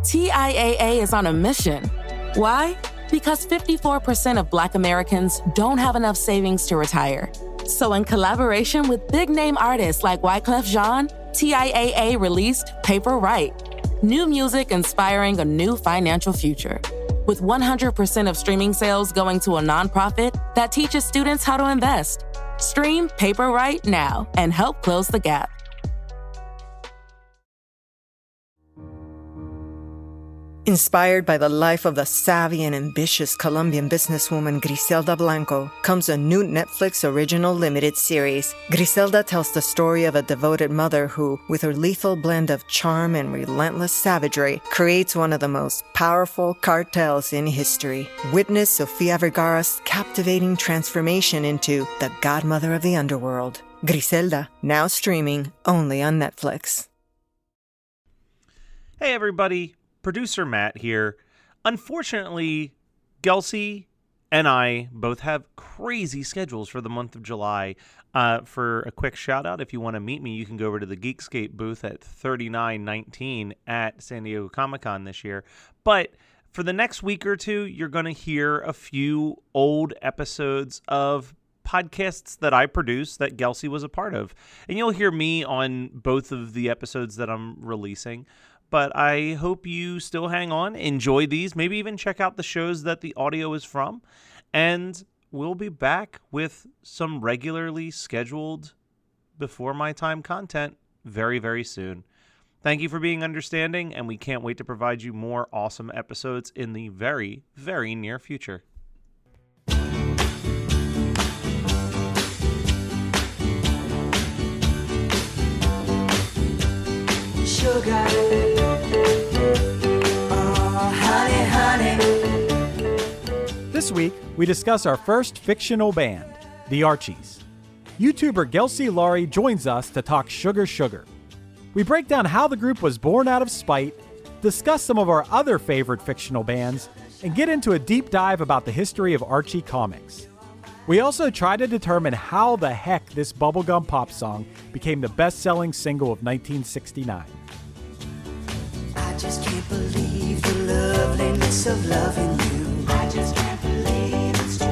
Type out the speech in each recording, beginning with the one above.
TIAA is on a mission. Why? Because 54% of Black Americans don't have enough savings to retire. So in collaboration with big-name artists like Wyclef Jean, TIAA released Paper Right, new music inspiring a new financial future. With 100% of streaming sales going to a nonprofit that teaches students how to invest. Stream Paper Right now and help close the gap. Inspired by the life of the savvy and ambitious Colombian businesswoman Griselda Blanco comes a new Netflix original limited series. Griselda tells the story of a devoted mother who, with her lethal blend of charm and relentless savagery, creates one of the most powerful cartels in history. Witness Sofia Vergara's captivating transformation into the godmother of the underworld. Griselda, now streaming only on Netflix. Hey everybody. Producer Matt here. Unfortunately, Gelsey and I both have crazy schedules for the month of July. For a quick shout out, if you want to meet me, you can go over to the Geekscape booth at 3919 at San Diego Comic-Con this year. But for the next week or two, you're going to hear a few old episodes of podcasts that I produced that Gelsey was a part of. And you'll hear me on both of the episodes that I'm releasing. But I hope you still hang on, enjoy these, maybe even check out the shows that the audio is from. And we'll be back with some regularly scheduled Before My Time content very, very soon. Thank you for being understanding, and we can't wait to provide you more awesome episodes in the very, very near future. Sugar, oh, honey, honey. This week, we discuss our first fictional band, the Archies. YouTuber Gelsey Laurie joins us to talk Sugar Sugar. We break down how the group was born out of spite, discuss some of our other favorite fictional bands, and get into a deep dive about the history of Archie comics. We also try to determine how the heck this bubblegum pop song became the best-selling single of 1969. I just can't believe the loveliness of loving you. I just can't believe it's true.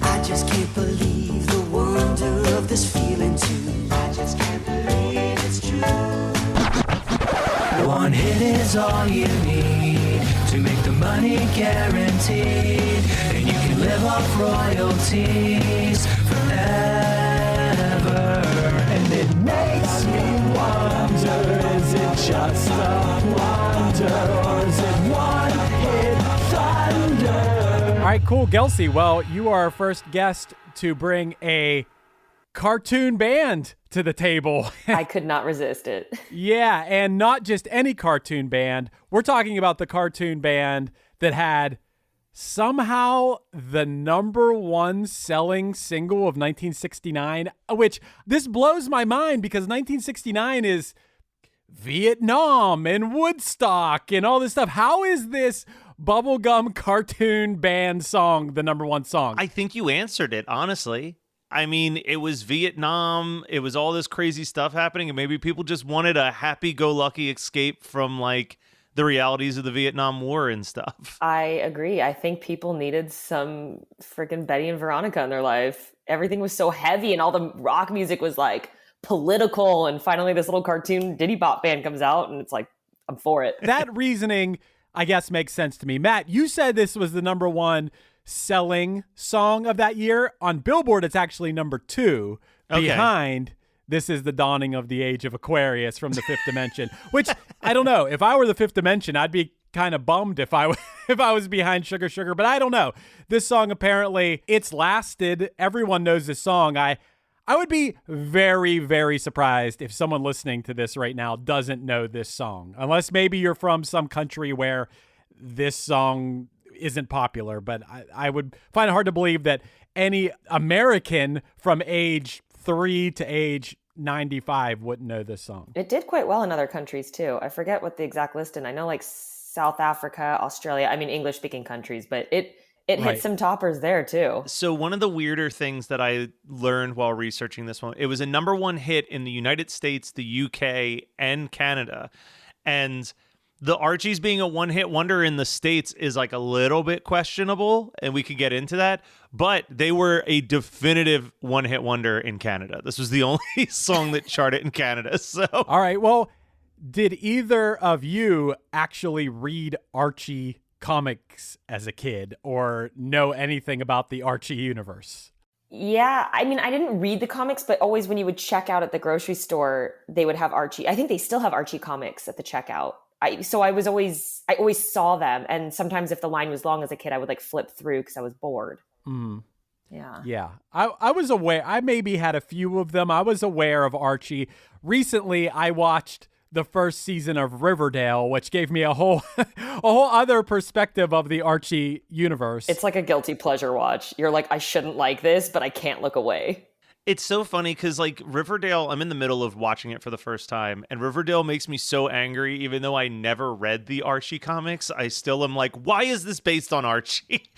I just can't believe the wonder of this feeling too. I just can't believe it's true. One hit is all you need to make the money guaranteed, and you can live off royalties forever. And it makes me wonder, is it just a wonder, or is it one hit thunder? All right, cool. Gelsey, well, you are our first guest to bring a cartoon band to the table. I could not resist it. Yeah, and not just any cartoon band. We're talking about the cartoon band that had somehow the number one selling single of 1969, which this blows my mind because 1969 is Vietnam and Woodstock and all this stuff. How is this bubblegum cartoon band song the number one song? I think you answered it, honestly. I mean, it was Vietnam. It was all this crazy stuff happening, and maybe people just wanted a happy-go-lucky escape from, like, the realities of the Vietnam War and stuff. I agree. I think people needed some freaking Betty and Veronica in their life. Everything was so heavy, and all the rock music was, like, political, and finally this little cartoon Diddy Bop band comes out, and it's like, I'm for it. That reasoning, I guess, makes sense to me. Matt, you said this was the number one selling song of that year. On Billboard, it's actually number 2 behind This Is the Dawning of the Age of Aquarius from the Fifth Dimension, which I don't know. If I were the Fifth Dimension, I'd be kind of bummed if I was behind Sugar Sugar, but I don't know. This song, apparently, it's lasted. Everyone knows this song. I would be very, very surprised if someone listening to this right now doesn't know this song, unless maybe you're from some country where this song isn't popular. But I would find it hard to believe that any American from age 3 to age 95 wouldn't know this song. It did quite well in other countries too. I forget what the exact list, and I know like South Africa, Australia, I mean English speaking countries, but it hit some toppers there too. So one of the weirder things that I learned while researching this one, it was a number one hit in the United States, the UK, and Canada. And the Archies being a one-hit wonder in the States is like a little bit questionable, and we could get into that. But they were a definitive one-hit wonder in Canada. This was the only song that charted in Canada. So, all right. Well, did either of you actually read Archie comics as a kid or know anything about the Archie universe? Yeah, I mean, I didn't read the comics, but always when you would check out at the grocery store, they would have Archie. I think they still have Archie comics at the checkout. I always saw them, and sometimes if the line was long as a kid, I would like flip through because I was bored. Yeah. I was aware. I maybe had a few of them. I was aware of Archie. Recently, I watched the first season of Riverdale, which gave me a whole other perspective of the Archie universe. It's like a guilty pleasure watch. You're like, I shouldn't like this, but I can't look away. it's so funny because, like, Riverdale, I'm in the middle of watching it for the first time, and Riverdale makes me so angry. Even though I never read the Archie comics, I still am like, why is this based on Archie?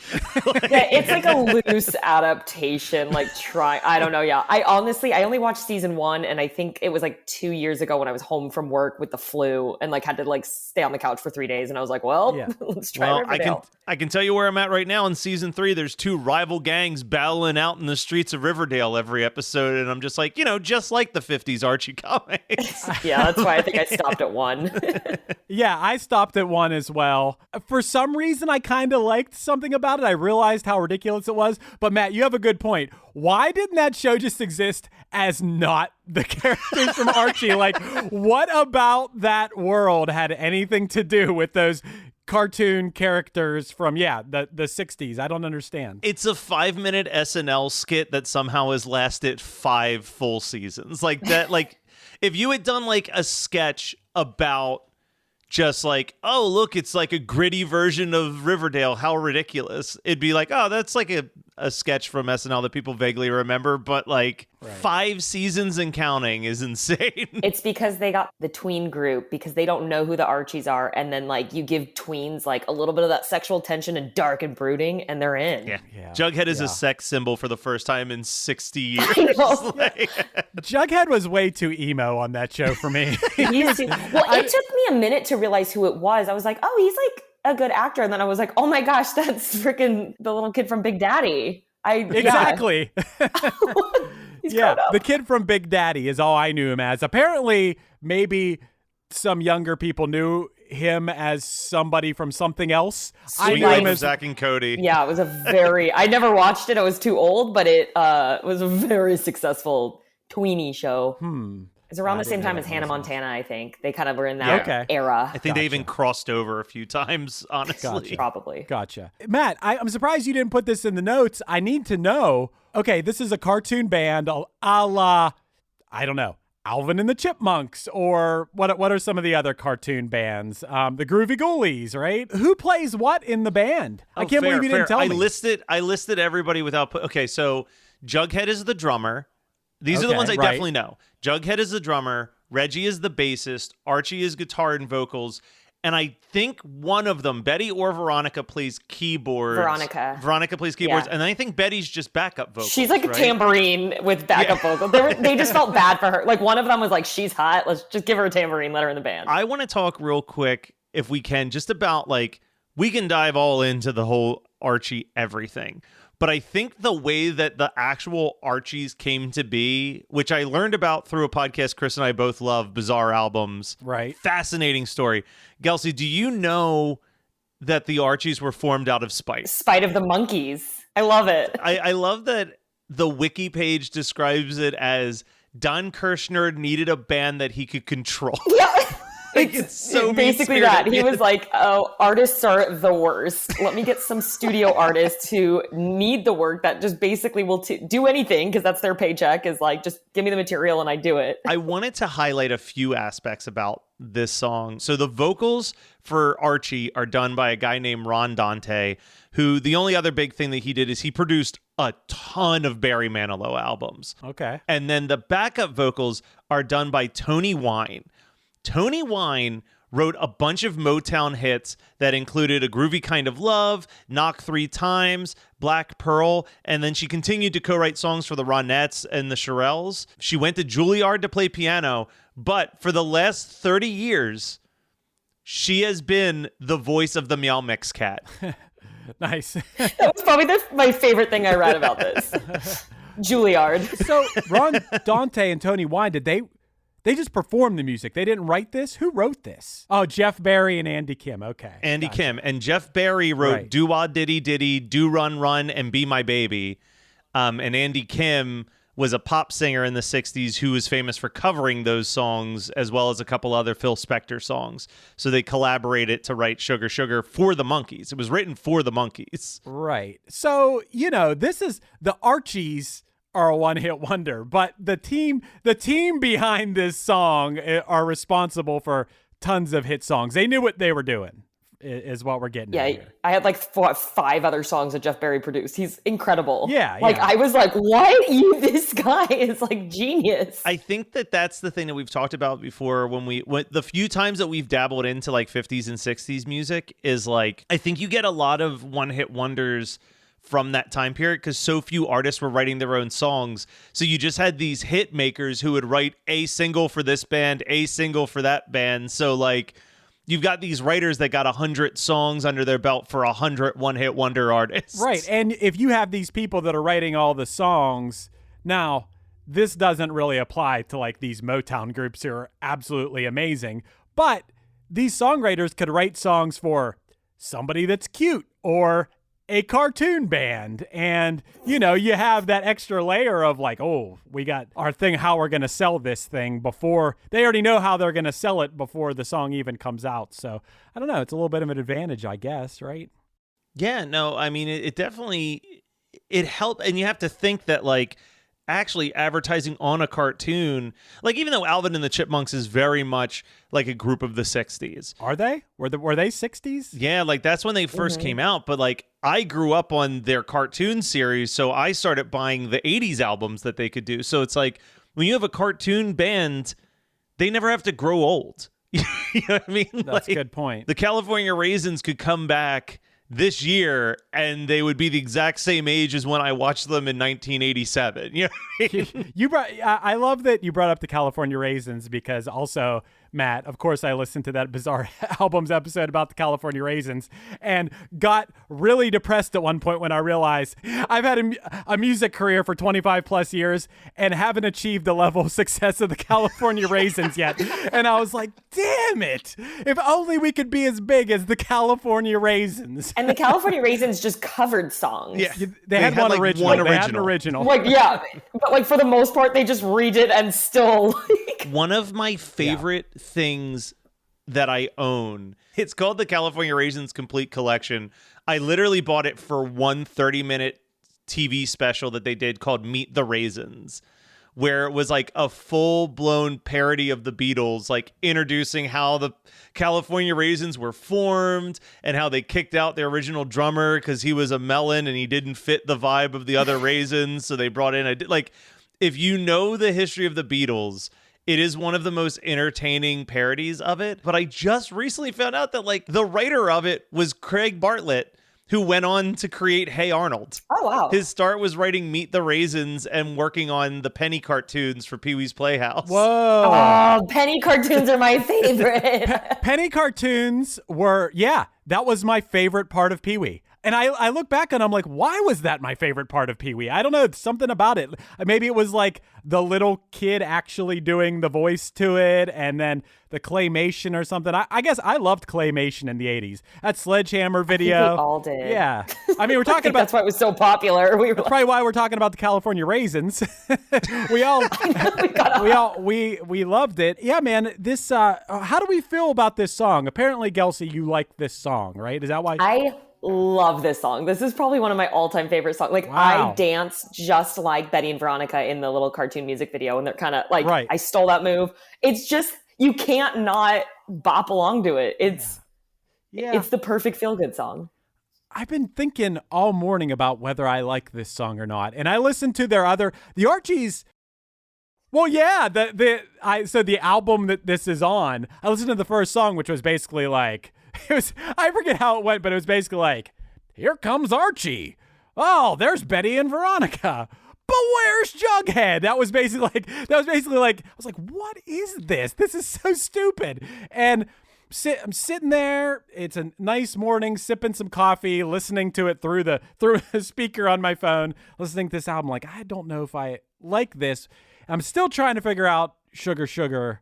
Yeah, it's like a loose adaptation. Like, I don't know. Yeah, I only watched season 1, and I think it was like 2 years ago when I was home from work with the flu and like had to like stay on the couch for 3 days, and I was like, well, let's try Riverdale. I can tell you where I'm at right now in season 3. There's 2 rival gangs battling out in the streets of Riverdale every episode, and I'm just like, just like the 50s Archie comics. Yeah, that's why I think I stopped at 1. Yeah, I stopped at 1 as well. For some reason, I kind of liked something about it. I realized how ridiculous it was. But Matt, you have a good point. Why didn't that show just exist as not the characters from Archie? Like, what about that world had anything to do with those cartoon characters from the 60s? I don't understand. It's a 5-minute SNL skit that somehow has lasted 5 full seasons. Like that, like if you had done like a sketch about just like, oh, look, it's like a gritty version of Riverdale, how ridiculous. It'd be like, oh, that's like a sketch from SNL that people vaguely remember, but like 5 seasons and counting is insane. It's because they got the tween group because they don't know who the Archies are, and then like you give tweens like a little bit of that sexual tension and dark and brooding, and they're in. Yeah. Jughead is a sex symbol for the first time in 60 years. Jughead was way too emo on that show for me. It took me a minute to realize who it was. I was like, oh, he's like a good actor, and then I was like, oh my gosh, that's freaking the little kid from Big Daddy. Exactly. Yeah, the kid from Big Daddy is all I knew him as. Apparently, maybe some younger people knew him as somebody from something else. I knew him as Zach and Cody. Yeah, it was I never watched it. I was too old, but it was a very successful tweeny show. It's around the same time as Hannah Montana, I think. They kind of were in that era. I think they even crossed over a few times, honestly. Gotcha. Probably. Gotcha. Matt, I'm surprised you didn't put this in the notes. I need to know, okay, this is a cartoon band a la, I don't know, Alvin and the Chipmunks, or what are some of the other cartoon bands? The Groovy Ghoulies, right? Who plays what in the band? I can't believe you didn't tell me. I listed everybody without okay, so Jughead is the drummer. These are the ones I definitely know. Jughead is the drummer. Reggie is the bassist. Archie is guitar and vocals. And I think one of them, Betty or Veronica, plays keyboards. Veronica plays keyboards. Yeah. And I think Betty's just backup vocals. She's like a tambourine with backup vocals. They just felt bad for her. Like one of them was like, she's hot. Let's just give her a tambourine. Let her in the band. I want to talk real quick, if we can, just about like, we can dive all into the whole Archie everything. But I think the way that the actual Archies came to be, which I learned about through a podcast Chris and I both love, Bizarre Albums. Right. Fascinating story. Gelsey, do you know that the Archies were formed out of spite? Spite of the monkeys. I love it. I love that the wiki page describes it as Don Kirshner needed a band that he could control. Yeah. It's so basically that. He was like, oh, artists are the worst. Let me get some studio artists who need the work that just basically will do anything because that's their paycheck, is like, just give me the material and I do it. I wanted to highlight a few aspects about this song. So the vocals for Archie are done by a guy named Ron Dante, who the only other big thing that he did is he produced a ton of Barry Manilow albums. Okay. And then the backup vocals are done by Tony Wine. Tony Wine wrote a bunch of Motown hits that included A Groovy Kind of Love, Knock 3 Times, Black Pearl, and then she continued to co-write songs for the Ronettes and the Shirelles. She went to Juilliard to play piano, but for the last 30 years, she has been the voice of the Meow Mix cat. Nice. That was probably my favorite thing I read about this. Juilliard. So Ron Dante and Tony Wine, did they just performed the music? They didn't write this? Who wrote this? Oh, Jeff Barry and Andy Kim. Okay. Andy Kim. And Jeff Barry wrote Do Wah Diddy Diddy, Do Run Run, and Be My Baby. And Andy Kim was a pop singer in the 60s who was famous for covering those songs, as well as a couple other Phil Spector songs. So they collaborated to write Sugar Sugar for the Monkees. It was written for the Monkees. Right. So, this is the Archies are a one-hit wonder, but the team behind this song are responsible for tons of hit songs. They knew what they were doing, is what we're getting at here. I had like 5 other songs that Jeff Barry produced. He's incredible. Yeah. I was like, what? This guy is like genius. I think that's the thing that we've talked about before when the few times that we've dabbled into like 50s and 60s music is like, I think you get a lot of one-hit wonders from that time period because so few artists were writing their own songs. So you just had these hit makers who would write a single for this band, a single for that band. So like you've got these writers that got 100 songs under their belt for 100 one-hit wonder artists. Right. And if you have these people that are writing all the songs, now this doesn't really apply to like these Motown groups who are absolutely amazing, but these songwriters could write songs for somebody that's cute or a cartoon band, and you have that extra layer of like, oh, we got our thing, how we're going to sell this thing before they already know how they're going to sell it before the song even comes out. So I don't know, it's a little bit of an advantage, I guess, right? Yeah, no, I mean it definitely helped. And you have to think that like actually advertising on a cartoon, like even though Alvin and the Chipmunks is very much like a group of the 60s. Are they? Were they 60s? Yeah, like that's when they first came out, but like I grew up on their cartoon series, so I started buying the 80s albums that they could do. So it's like when you have a cartoon band, they never have to grow old. You know what I mean? That's a good point. The California Raisins could come back this year and they would be the exact same age as when I watched them in 1987. You know what I mean? I love that you brought up the California Raisins because also, Matt, of course, I listened to that Bizarre Albums episode about the California Raisins and got really depressed at one point when I realized I've had a music career for 25 plus years and haven't achieved the level of success of the California Raisins yet. And I was like, damn it. If only we could be as big as the California Raisins. And the California Raisins just covered songs. Yeah, they had one original. They had an original. Like, yeah, but like for the most part, they just redid and still like... One of my favorite things that I own, it's called the California Raisins Complete Collection. I literally bought it for one 30-minute TV special that they did called Meet the Raisins, where it was like a full-blown parody of the Beatles, like introducing how the California Raisins were formed and how they kicked out their original drummer because he was a melon and he didn't fit the vibe of the other raisins. So they brought in if you know the history of the Beatles, it is one of the most entertaining parodies of it. But I just recently found out that like the writer of it was Craig Bartlett, who went on to create Hey Arnold. Oh, wow. His start was writing Meet the Raisins and working on the Penny cartoons for Pee-wee's Playhouse. Whoa. Oh, Penny cartoons are my favorite. Penny cartoons were, that was my favorite part of Pee-wee. And I look back and I'm like, why was that my favorite part of Pee-wee? I don't know, something about it. Maybe it was like the little kid actually doing the voice to it and then the claymation or something. I guess I loved claymation in the 80s. That Sledgehammer video. I think we all did. Yeah. I mean, we're talking about... That's why it was so popular. That's probably why we're talking about the California Raisins. We loved it. Yeah, man, this... how do we feel about this song? Apparently, Gelsey, you like this song, right? Is that why... I love this song. This is probably one of my all-time favorite songs. Like, wow. I dance just like Betty and Veronica in the little cartoon music video, and they're kind of like, right. I stole that move. It's just, you can't not bop along to it. It's the perfect feel-good song. I've been thinking all morning about whether I like this song or not, and I listened to the Archies. Well, yeah, so the album that this is on, I listened to the first song, which was basically like, I forget how it went, but it was basically like, here comes Archie. Oh, there's Betty and Veronica. But where's Jughead? That was basically like, I was like, what is this? This is so stupid. And I'm sitting there. It's a nice morning, sipping some coffee, listening to it through the speaker on my phone, listening to this album. Like, I don't know if I like this. I'm still trying to figure out Sugar Sugar.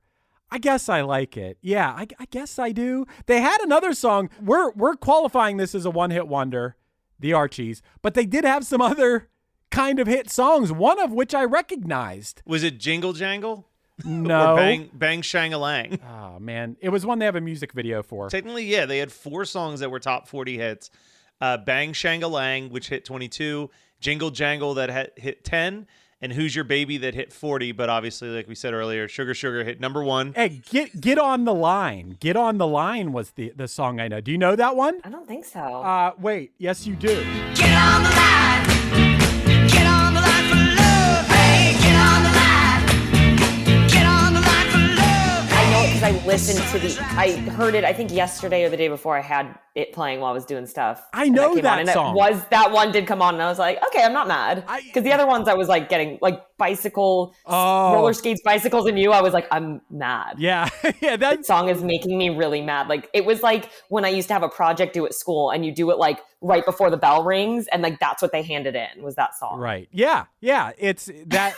I guess I like it. Yeah, I guess I do. They had another song. We're qualifying this as a one-hit wonder, the Archies, but they did have some other kind of hit songs, one of which I recognized. Was it Jingle Jangle? No. Or Bang Shang-a-Lang? Oh, man. It was one they have a music video for. Technically, yeah. They had 4 songs that were top 40 hits. Bang Shang-a-Lang, which hit 22. Jingle Jangle that hit 10. And Who's Your Baby that hit 40. But obviously, like we said earlier, Sugar Sugar hit number 1. Hey, Get On the Line. Get On the Line was the song I know. Do you know that one? I don't think so. Wait. Yes, you do. Get on the line. Get on the line for love. Hey, get on the line. Get on the line for love. I know it because I heard it, I think yesterday or the day before. I had it playing while I was doing stuff. I know that on, song. That one did come on, and I was like, okay, I'm not mad. Because the other ones I was like getting like roller skates, bicycles, and you. I was like, I'm mad. Yeah, yeah. That song is making me really mad. Like it was like when I used to have a project due at school, and you do it like right before the bell rings, and like that's what they handed in was that song. Right. Yeah. Yeah. It's that.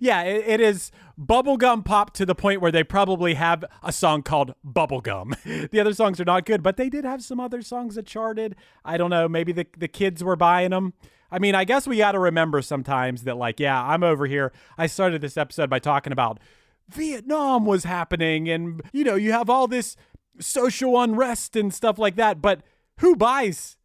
Yeah. It is bubblegum pop to the point where they probably have a song called Bubblegum. The other songs are not good, but they did have some other songs that charted. I don't know. Maybe the kids were buying them. I mean, I guess we got to remember sometimes that, like, yeah, I'm over here. I started this episode by talking about Vietnam was happening and, you know, you have all this social unrest and stuff like that. But who buys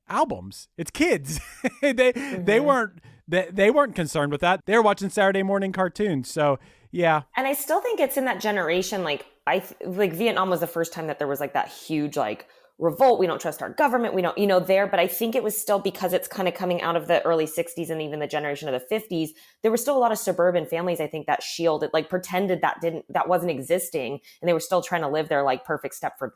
albums? It's kids. They weren't concerned with that. They were watching Saturday morning cartoons. So, yeah. And I still think it's in that generation. Like, like Vietnam was the first time that there was like that huge, like, revolt. We don't trust our government. We don't, there. But I think it was still because it's kind of coming out of the early 60s and even the generation of the 50s. There were still a lot of suburban families, I think, that shielded, like pretended that wasn't existing. And they were still trying to live their like perfect Stepford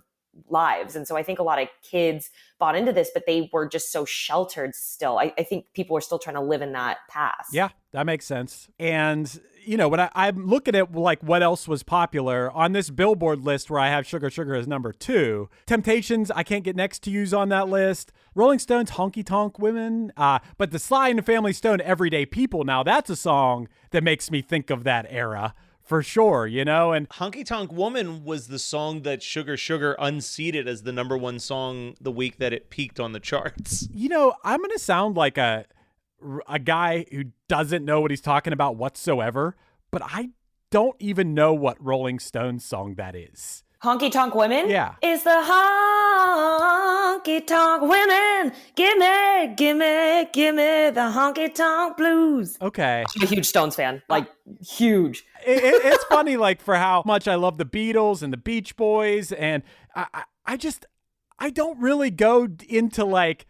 lives. And so I think a lot of kids bought into this, but they were just so sheltered still. I think people were still trying to live in that past. Yeah, that makes sense. And, you know, when I'm looking at like what else was popular on this Billboard list where I have Sugar Sugar as number 2, Temptations, I Can't Get Next to You's on that list. Rolling Stones, Honky Tonk Women. But the Sly and the Family Stone, Everyday People. Now that's a song that makes me think of that era. For sure, you know, and Honky Tonk Woman was the song that Sugar Sugar unseated as the number 1 song the week that it peaked on the charts. You know, I'm going to sound like a guy who doesn't know what he's talking about whatsoever, but I don't even know what Rolling Stones song that is. Honky Tonk Women? Yeah. It's the honky tonk women. Give me the honky tonk blues. Okay. I'm a huge Stones fan. Like, huge. It's funny, like, for how much I love the Beatles and the Beach Boys. And I don't really go into, like,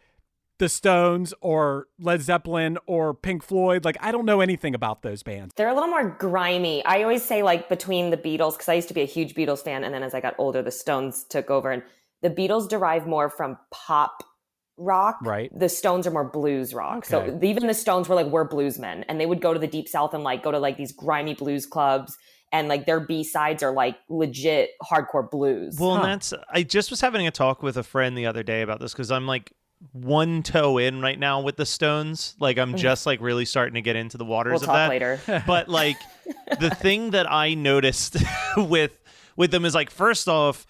the Stones or Led Zeppelin or Pink Floyd. Like, I don't know anything about those bands. They're a little more grimy. I always say, like, between the Beatles, because I used to be a huge Beatles fan, and then as I got older, the Stones took over. And the Beatles derive more from pop rock. Right. The Stones are more blues rock. Okay. So even the Stones were like, we're bluesmen. And they would go to the Deep South and like go to like these grimy blues clubs. And like their B-sides are like legit hardcore blues. Well, and I just was having a talk with a friend the other day about this because I'm like one toe in right now with the Stones. Like I'm just like really starting to get into the waters we'll of talk that. Later. But like the thing that I noticed with them is like, first off,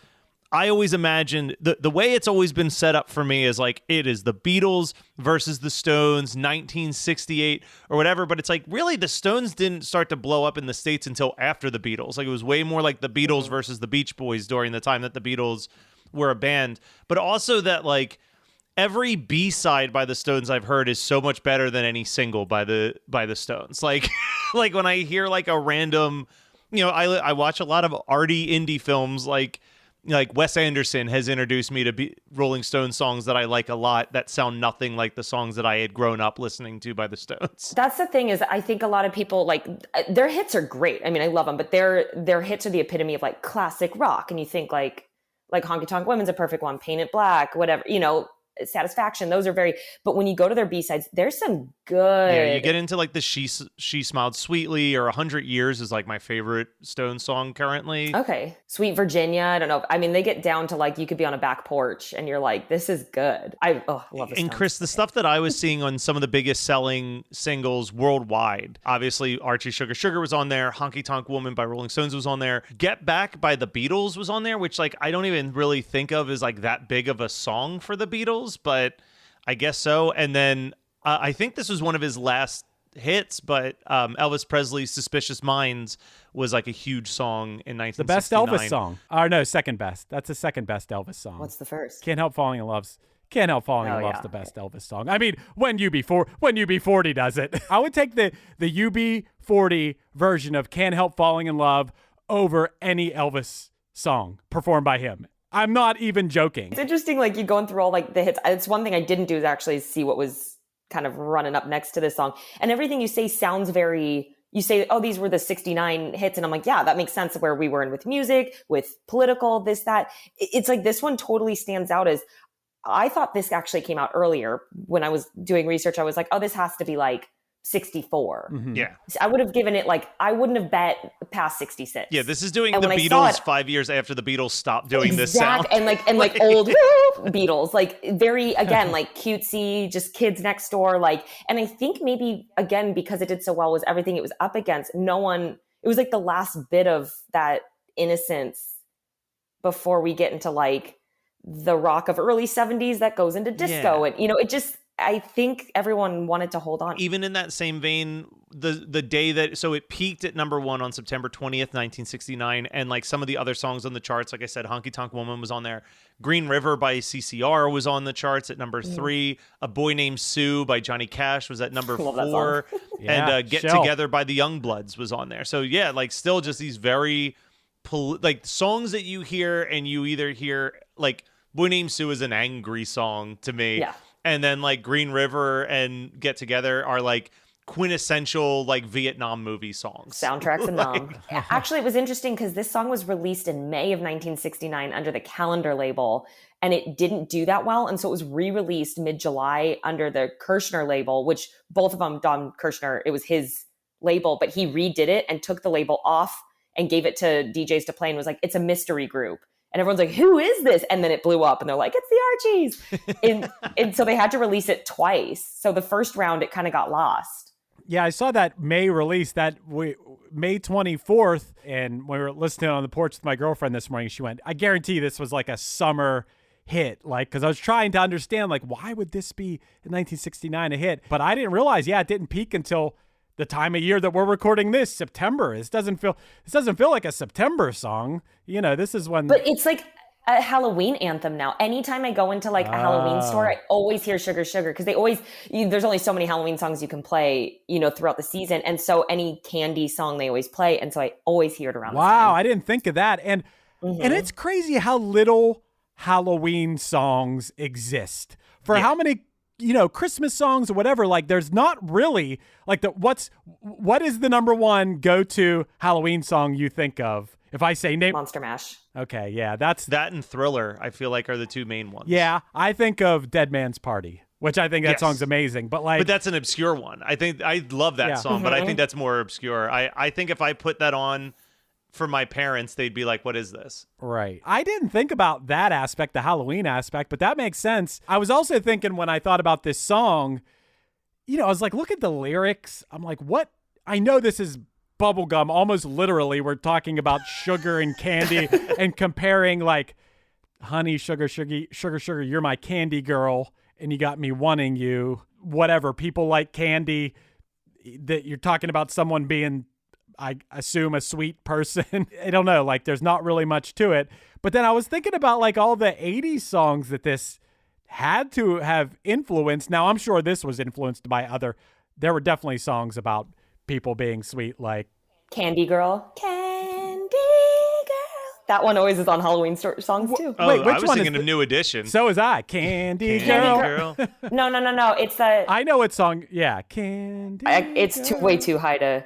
I always imagined the way it's always been set up for me is like it is the Beatles versus the Stones, 1968 or whatever. But it's like really the Stones didn't start to blow up in the States until after the Beatles. Like it was way more like the Beatles versus the Beach Boys during the time that the Beatles were a band. But also that like every B-side by the Stones I've heard is so much better than any single by the Stones. Like like when I hear like a random, you know, I watch a lot of arty indie films like Wes Anderson has introduced me to Rolling Stones songs that I like a lot that sound nothing like the songs that I had grown up listening to by the Stones. That's the thing is I think a lot of people like their hits are great. I mean, I love them, but their hits are the epitome of like classic rock. And you think like Honky Tonk Women's a perfect one, Paint It Black, whatever, you know, Satisfaction. Those are but when you go to their B-sides, there's some good. Yeah, you get into like the She Smiled Sweetly or 100 Years is like my favorite Stones song currently. Okay. Sweet Virginia. I don't know. I mean, they get down to like you could be on a back porch and you're like, this is good. I love this. And Chris, the stuff that I was seeing on some of the biggest selling singles worldwide, obviously Archie Sugar Sugar was on there, Honky Tonk Woman by Rolling Stones was on there, Get Back by the Beatles was on there, which like I don't even really think of as like that big of a song for the Beatles, but I guess so. And then I think this was one of his last hits, but Elvis Presley's Suspicious Minds was like a huge song in 1969. The best Elvis song. Or no, second best. That's the second best Elvis song. What's the first? Can't Help Falling in Love's the best Elvis song. I mean, when UB40 does it. I would take the UB40 version of Can't Help Falling in Love over any Elvis song performed by him. I'm not even joking. It's interesting, like you going through all like the hits. It's one thing I didn't do is actually see what was kind of running up next to this song. And everything you say sounds very, you say, oh, these were the 69 hits. And I'm like, yeah, that makes sense where we were in with music, with political, this, that. It's like this one totally stands out as, I thought this actually came out earlier. When I was doing research, I was like, oh, this has to be like 64. Mm-hmm. Yeah. I would have given it like, I wouldn't have bet past 66. Yeah, this is doing and the Beatles 5 years after the Beatles stopped doing this sound. And like old Beatles, like very, again, like cutesy, just kids next door. Like, and I think maybe again, because it did so well was everything it was up against. It was like the last bit of that innocence before we get into like the rock of early 70s that goes into disco. Yeah. And, it just, I think everyone wanted to hold on. Even in that same vein, the day that, so it peaked at number 1 on September 20th, 1969. And like some of the other songs on the charts, like I said, Honky Tonk Woman was on there. Green River by CCR was on the charts at number 3. A Boy Named Sue by Johnny Cash was at number 4. And Get Together by the Youngbloods was on there. So yeah, like still just these very, like songs that you hear and you either hear, like Boy Named Sue is an angry song to me. Yeah. And then like Green River and Get Together are like quintessential like Vietnam movie songs. Soundtracks and Nom. Actually, it was interesting because this song was released in May of 1969 under the Calendar label, and it didn't do that well. And so it was re-released mid-July under the Kirshner label, which both of them, Don Kirshner, it was his label, but he redid it and took the label off and gave it to DJs to play and was like, it's a mystery group. And everyone's like, who is this? And then it blew up and they're like, it's the Archies. and so they had to release it twice. So the first round, it kind of got lost. Yeah, I saw that May release, May 24th. And when we were listening on the porch with my girlfriend this morning, she went, I guarantee this was like a summer hit. Like, because I was trying to understand, like, why would this be in 1969 a hit? But I didn't realize, it didn't peak until the time of year that we're recording this, September. This doesn't feel like a September song. This is when. But it's like a Halloween anthem now. Anytime I go into like a Halloween store, I always hear Sugar Sugar because there's only so many Halloween songs you can play, throughout the season. And so any candy song they always play. And so I always hear it around. Wow, I didn't think of that. And it's crazy how little Halloween songs exist. For how many Christmas songs or whatever, like there's not really like what is the number one go-to Halloween song you think of? If I say name Monster Mash. Okay, yeah, that's that and Thriller, I feel like are the two main ones. Yeah, I think of Dead Man's Party, which I think that song's amazing, but that's an obscure one. I think I love that song, but I think that's more obscure. I think if I put that on for my parents, they'd be like, what is this? Right. I didn't think about that aspect, the Halloween aspect, but that makes sense. I was also thinking when I thought about this song, I was like, look at the lyrics. I'm like, what? I know this is bubblegum. Almost literally, we're talking about sugar and candy and comparing like, honey, sugar, you're my candy girl, and you got me wanting you. Whatever. People like candy. That you're talking about someone being, I assume, a sweet person. I don't know. Like, there's not really much to it. But then I was thinking about like all the 80s songs that this had to have influenced. Now, I'm sure this was influenced by there were definitely songs about people being sweet, like Candy Girl. Candy Girl. That one always is on Halloween songs too. Oh, wait, which I was one thinking of New Edition. So is I. Candy Girl. No. It's a. I know what song. Yeah, Candy. It's way too high to.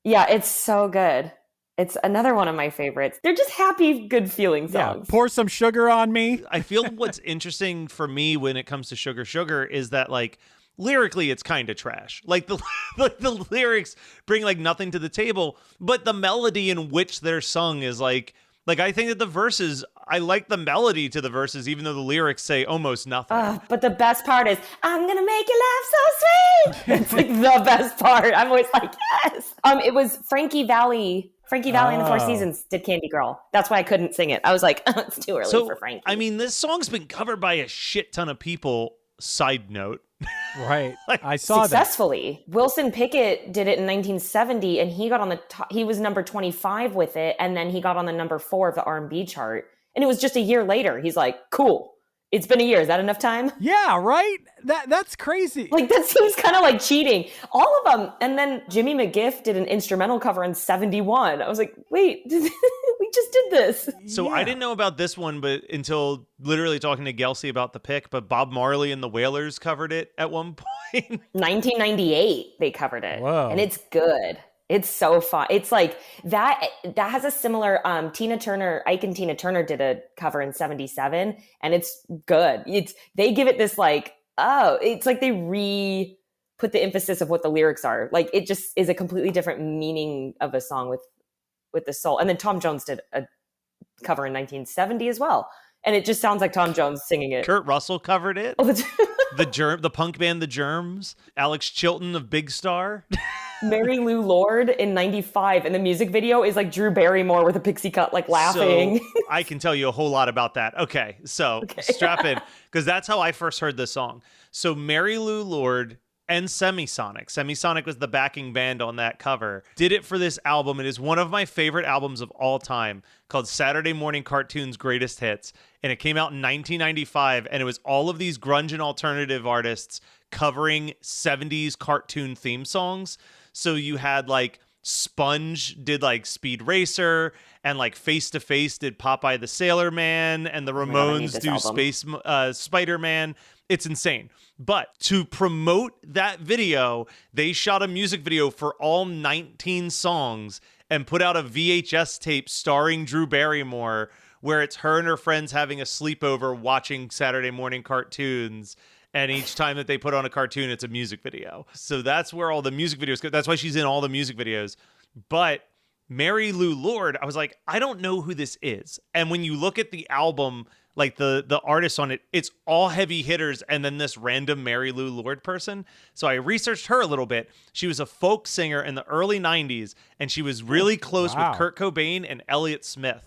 Yeah, it's so good. It's another one of my favorites. They're just happy, good feeling songs. Yeah, pour some sugar on me. I feel what's interesting for me when it comes to Sugar Sugar is that like lyrically it's kind of trash. Like the lyrics bring like nothing to the table, but the melody in which they're sung is like I think that the verses, I like the melody to the verses, even though the lyrics say almost nothing. But the best part is, I'm gonna make you laugh so sweet. It's like the best part. I'm always like, yes. It was Frankie Valli and the Four Seasons did Candy Girl. That's why I couldn't sing it. I was like, it's too early for Frankie. I mean, this song's been covered by a shit ton of people. Side note. Right. I saw successfully. Wilson Pickett did it in 1970, and he got on the top, he was number 25 with it, and then he got on the number 4 of the R&B chart. And it was just a year later. He's like, cool. It's been a year. Is that enough time? Yeah, right? That's crazy. Like, that seems kind of like cheating. All of them. And then Jimmy McGiff did an instrumental cover in 71. I was like, wait, we just did this. So I didn't know about this one, but until literally talking to Gelsey about the pick, but Bob Marley and the Wailers covered it at one point. 1998, they covered it. Whoa. And it's good. It's so fun. It's like that has a similar Tina Turner, Ike and Tina Turner did a cover in 77, and it's good. They give it this like, it's like they put the emphasis of what the lyrics are. Like it just is a completely different meaning of a song with the soul. And then Tom Jones did a cover in 1970 as well. And it just sounds like Tom Jones singing it. Kurt Russell covered it. Oh, the punk band The Germs. Alex Chilton of Big Star. Mary Lou Lord in 95, and the music video is like Drew Barrymore with a pixie cut, like laughing. So I can tell you a whole lot about that. Okay, so strap in, because that's how I first heard this song. So Mary Lou Lord and Semisonic was the backing band on that cover, did it for this album. It is one of my favorite albums of all time, called Saturday Morning Cartoons Greatest Hits, and it came out in 1995, and it was all of these grunge and alternative artists covering 70s cartoon theme songs. So you had like Sponge did like Speed Racer, and like Face to Face did Popeye the Sailor Man, and the Ramones do Space Spider-Man. It's insane. But to promote that video, they shot a music video for all 19 songs and put out a VHS tape starring Drew Barrymore, where it's her and her friends having a sleepover watching Saturday morning cartoons. And each time that they put on a cartoon, it's a music video. So that's where all the music videos go. That's why she's in all the music videos. But Mary Lou Lord, I was like, I don't know who this is. And when you look at the album, like the artists on it, it's all heavy hitters and then this random Mary Lou Lord person. So I researched her a little bit. She was a folk singer in the early 90s, and she was really close with Kurt Cobain and Elliott Smith.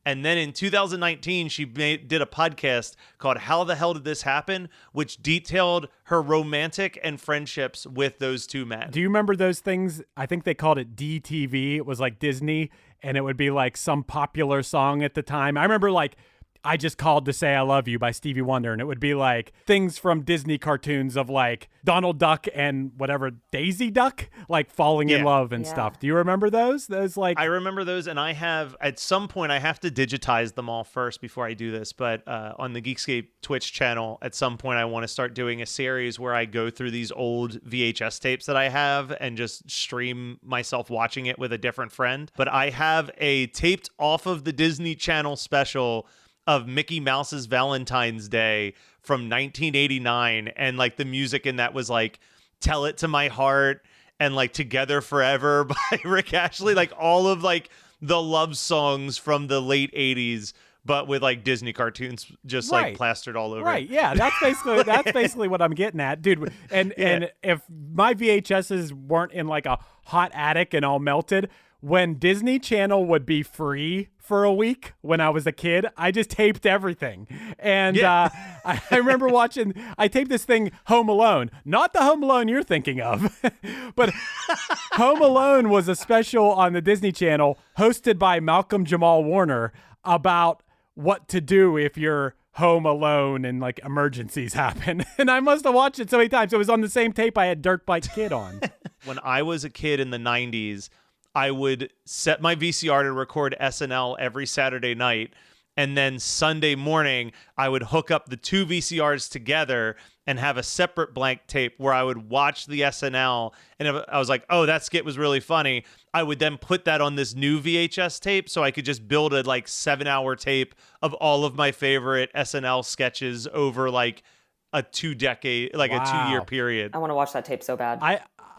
And then in 2019, she did a podcast called How the Hell Did This Happen?, which detailed her romantic and friendships with those two men. Do you remember those things? I think they called it DTV. It was like Disney, and it would be like some popular song at the time. I remember like I Just Called to Say I Love You by Stevie Wonder, and it would be like things from Disney cartoons of like Donald Duck and whatever, Daisy Duck, like falling in love and stuff. Do you remember those? Those like I remember those, and I have, at some point, I have to digitize them all first before I do this, but on the Geekscape Twitch channel, at some point I want to start doing a series where I go through these old VHS tapes that I have and just stream myself watching it with a different friend. But I have a taped off of the Disney Channel special of Mickey Mouse's Valentine's Day from 1989, and like the music in that was like Tell It to My Heart and like Together Forever by Rick Astley, like all of like the love songs from the late 80s, but with like Disney cartoons just like plastered all over. Right. Yeah, that's basically what I'm getting at, dude. And if my VHSs weren't in like a hot attic and all melted, when Disney Channel would be free for a week when I was a kid, I just taped everything. And I remember I taped this thing, Home Alone. Not the Home Alone you're thinking of, but Home Alone was a special on the Disney Channel hosted by Malcolm Jamal Warner about what to do if you're home alone and like emergencies happen. And I must have watched it so many times. It was on the same tape I had Dirt Bike Kid on. When I was a kid in the 90s, I would set my VCR to record SNL every Saturday night, and then Sunday morning, I would hook up the two VCRs together and have a separate blank tape where I would watch the SNL, and if I was like, oh, that skit was really funny, I would then put that on this new VHS tape so I could just build a like 7-hour tape of all of my favorite SNL sketches over like a 2-decade, like a Wow. 2-year period. I want to watch that tape so bad.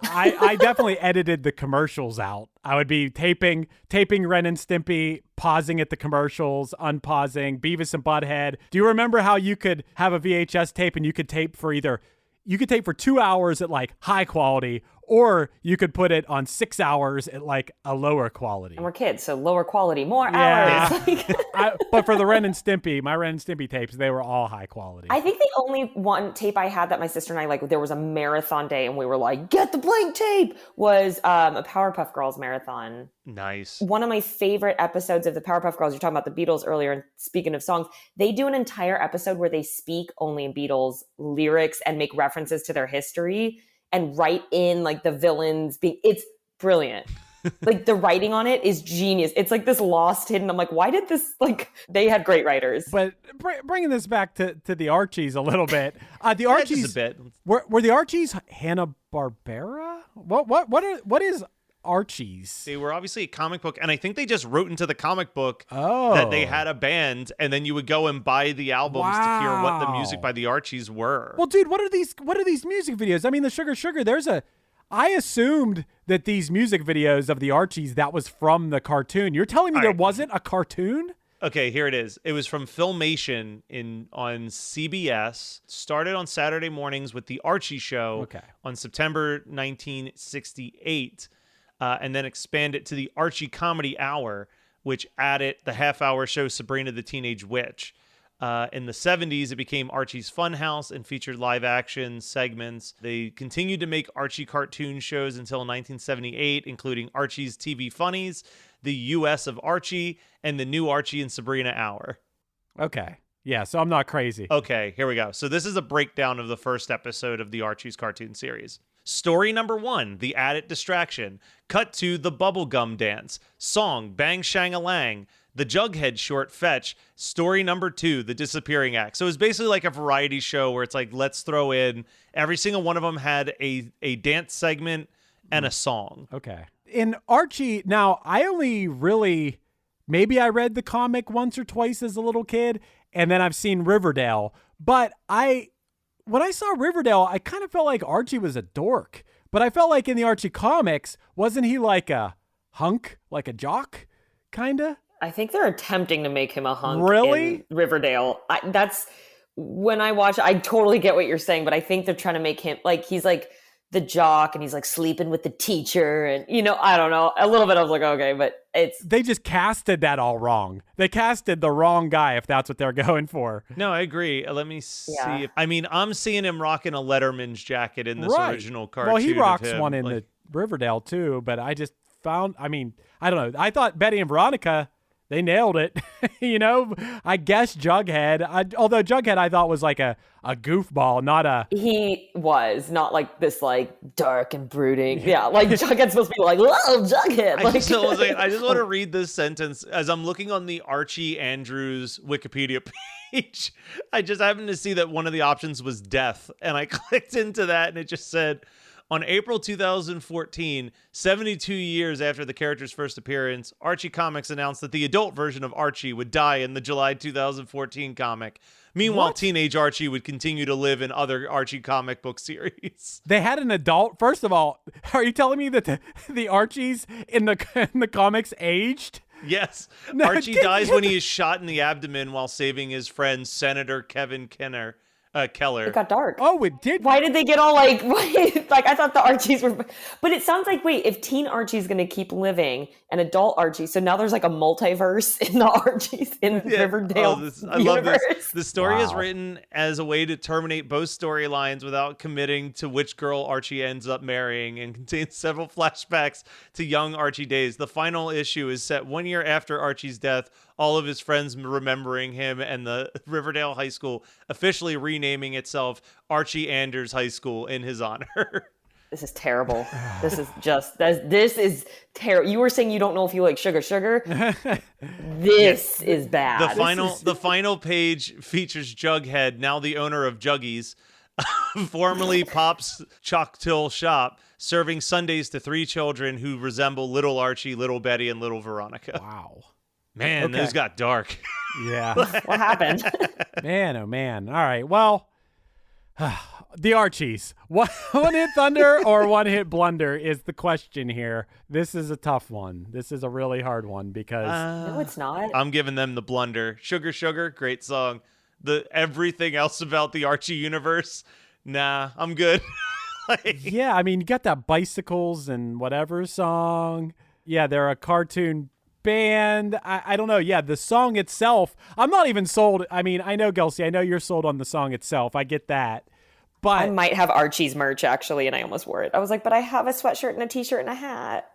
I definitely edited the commercials out. I would be taping Ren and Stimpy, pausing at the commercials, unpausing, Beavis and Butthead. Do you remember how you could have a VHS tape and you could tape for 2 hours at like high quality, or you could put it on 6 hours at like a lower quality. And we're kids, so lower quality, more Yeah. hours. But for the Ren and Stimpy, my Ren and Stimpy tapes, they were all high quality. I think the only one tape I had that my sister and I, like, there was a marathon day and we were like, get the blank tape, was a Powerpuff Girls marathon. Nice. One of my favorite episodes of the Powerpuff Girls, you're talking about the Beatles earlier, and speaking of songs, they do an entire episode where they speak only in Beatles lyrics and make references to their history and write in like the villains it's brilliant. Like the writing on it is genius. It's like this lost hidden. I'm like, why did this, like, they had great writers. But bringing this back to the Archies a little bit, the Yeah, Archies just a bit. were the Archies Hanna-Barbera? What is Archies? They were obviously a comic book, and I think they just wrote into the comic book Oh. that they had a band, and then you would go and buy the albums to hear what the Wow. music by the Archies were. Well, dude, what are these music videos? I mean, the Sugar, I assumed that these music videos of the Archies, that was from the cartoon. You're telling me there wasn't a cartoon? Okay, here it is. It was from Filmation on CBS. Started on Saturday mornings with the Archie show on September 1968, and then expanded to the Archie Comedy Hour, which added the half-hour show Sabrina the Teenage Witch. In the 70s, it became Archie's Funhouse and featured live-action segments. They continued to make Archie cartoon shows until 1978, including Archie's TV Funnies, the U.S. of Archie, and the new Archie and Sabrina Hour. Okay. Yeah, so I'm not crazy. Okay, here we go. So this is a breakdown of the first episode of the Archie's cartoon series. Story number 1, The Added Distraction. Cut to The Bubblegum Dance. Song, Bang Shang-a-Lang. The Jughead short, Fetch. Story number 2, The Disappearing Act. So it's basically like a variety show where it's like, let's throw in, every single one of them had a dance segment and a song. Okay. In Archie, now, I only really, maybe I read the comic once or twice as a little kid, and then I've seen Riverdale. But when I saw Riverdale, I kind of felt like Archie was a dork. But I felt like in the Archie comics, wasn't he like a hunk, like a jock, kind of? I think they're attempting to make him a hunk Really? in Riverdale. That's when I watch, I totally get what you're saying, but I think they're trying to make him like, he's like the jock and he's like sleeping with the teacher and, I don't know, a little bit. I was like, okay, but They just casted that all wrong. They casted the wrong guy if that's what they're going for. No, I agree. Let me see. Yeah. I'm seeing him rocking a Letterman's jacket in this original cartoon. Well, he of rocks him. one in the Riverdale too, but I just found, I don't know. I thought Betty and Veronica, they nailed it. I guess Jughead, although Jughead I thought was like a goofball, not a... he was not like this like dark and brooding. Yeah, like Jughead's supposed to be like, whoa, Jughead. I Like, just want to read this sentence as I'm looking on the Archie Andrews Wikipedia page. I just happened to see that one of the options was death, and I clicked into that, and it just said, on April 2014, 72 years after the character's first appearance, Archie Comics announced that the adult version of Archie would die in the July 2014 comic. Meanwhile, teenage Archie would continue to live in other Archie comic book series. They had an adult. First of all, are you telling me that the Archies in the comics aged? Yes. No, Archie dies when he is shot in the abdomen while saving his friend, Senator Kevin Keller. it got dark. Oh, it did. Why did they get all like I thought the Archies were, but it sounds like, wait, if teen Archie's going to keep living and adult Archie, so now there's like a multiverse in the Archies in Riverdale I universe. love this. The story is Wow. written as a way to terminate both storylines without committing to which girl Archie ends up marrying, and contains several flashbacks to young Archie days. The final issue is set 1 year after Archie's death, all of his friends remembering him, and the Riverdale High School officially renaming itself Archie Anders High School in his honor. This is terrible. This is terrible. You were saying you don't know if you like sugar. This is bad. The final page features Jughead, now the owner of Juggies, formerly Pop's Chocktail Shop, serving sundaes to 3 children who resemble Little Archie, Little Betty, and Little Veronica. Wow. Man, Okay. those got dark. Yeah. What happened? Man, oh man. All right. Well, The Archies. One hit thunder or one hit blunder is the question here. This is a tough one. This is a really hard one because No, it's not. I'm giving them the blunder. Sugar Sugar, great song. The everything else about the Archie universe, nah, I'm good. yeah, I mean, you got that bicycles and whatever song. Yeah, they're a cartoon band. I don't know. Yeah, the song itself, I'm not even sold. I mean, I know, Gelsey, I know you're sold on the song itself. I get that. But I might have Archie's merch, actually, and I almost wore it. I was like, but I have a sweatshirt and a t-shirt and a hat.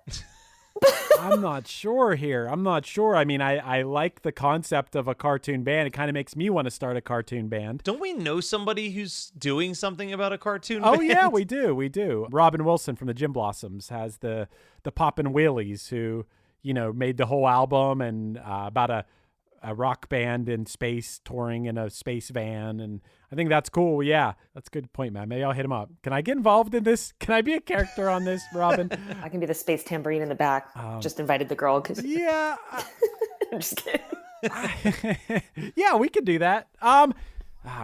I'm not sure here. I'm not sure. I mean, I like the concept of a cartoon band. It kind of makes me want to start a cartoon band. Don't we know somebody who's doing something about a cartoon band? Oh, yeah, we do. We do. Robin Wilson from the Gym Blossoms has the Poppin' Wheelies, who, you know, made the whole album and about a rock band in space touring in a space van. And I think that's cool. Yeah, that's a good point, man. Maybe I'll hit him up. Can I get involved in this? Can I be a character on this, Robin? I can be the space tambourine in the back. Just invited the girl because yeah. I'm just kidding. Yeah, we could do that. All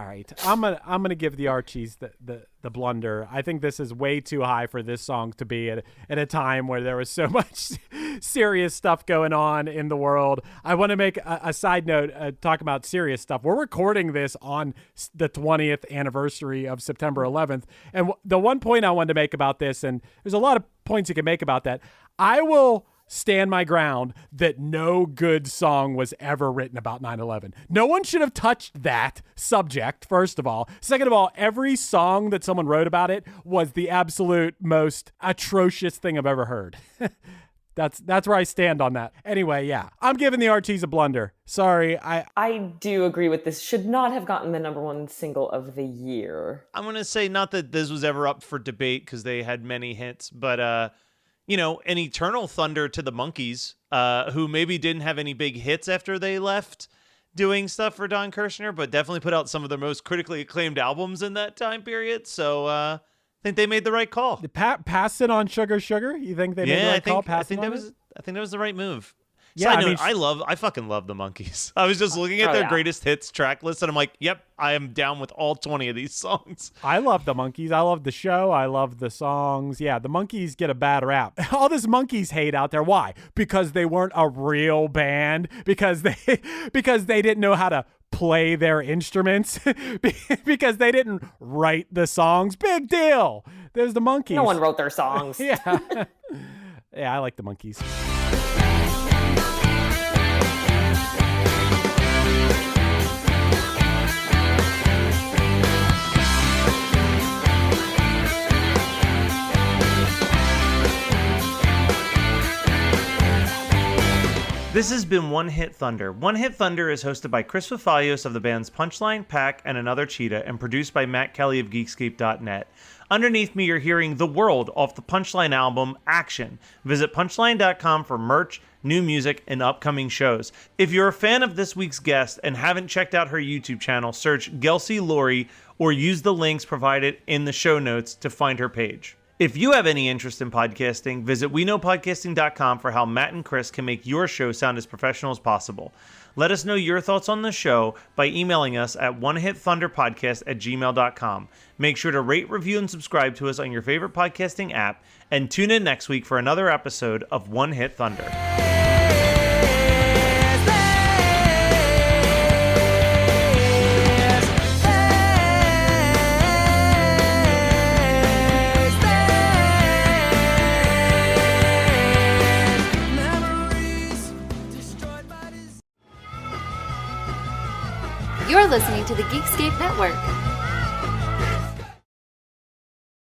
right, I'm gonna give the Archies the blunder. I think this is way too high for this song to be at a time where there was so much serious stuff going on in the world. I want to make a side note, talk about serious stuff. We're recording this on the 20th anniversary of September 11th, and the one point I wanted to make about this, and there's a lot of points you can make about that. I will stand my ground that no good song was ever written about 9/11. No one should have touched that subject, first of all. Second of all, every song that someone wrote about it was the absolute most atrocious thing I've ever heard. That's where I stand on that. Anyway, yeah, I'm giving the Archies a blunder. Sorry, I do agree with this. Should not have gotten the #1 single of the year. I'm going to say not that this was ever up for debate because they had many hits, but you know, an eternal thunder to the Monkees, who maybe didn't have any big hits after they left doing stuff for Don Kirshner, but definitely put out some of their most critically acclaimed albums in that time period. So I think they made the right call. Pass it on Sugar Sugar? You think they made the right call? I think that was the right move. Yeah, Side note, I fucking love the Monkees. I was just looking at their greatest hits track list, and I'm like, yep, I am down with all 20 of these songs. I love the Monkees. I love the show. I love the songs. Yeah, the Monkees get a bad rap. All this Monkees hate out there. Why? Because they weren't a real band. Because they didn't know how to play their instruments. Because they didn't write the songs. Big deal. There's the Monkees. No one wrote their songs. Yeah. Yeah, I like the Monkees. This has been One Hit Thunder. One Hit Thunder is hosted by Chris Fafalios of the bands Punchline, Pack, and Another Cheetah, and produced by Matt Kelly of Geekscape.net. Underneath me, you're hearing The World off the Punchline album, Action. Visit punchline.com for merch, new music, and upcoming shows. If you're a fan of this week's guest and haven't checked out her YouTube channel, search Gelsey Lori or use the links provided in the show notes to find her page. If you have any interest in podcasting, visit WeKnowPodcasting.com for how Matt and Chris can make your show sound as professional as possible. Let us know your thoughts on the show by emailing us at onehitthunderpodcast@gmail.com. Make sure to rate, review, and subscribe to us on your favorite podcasting app, and tune in next week for another episode of One Hit Thunder. You're listening to the Geekscape Network.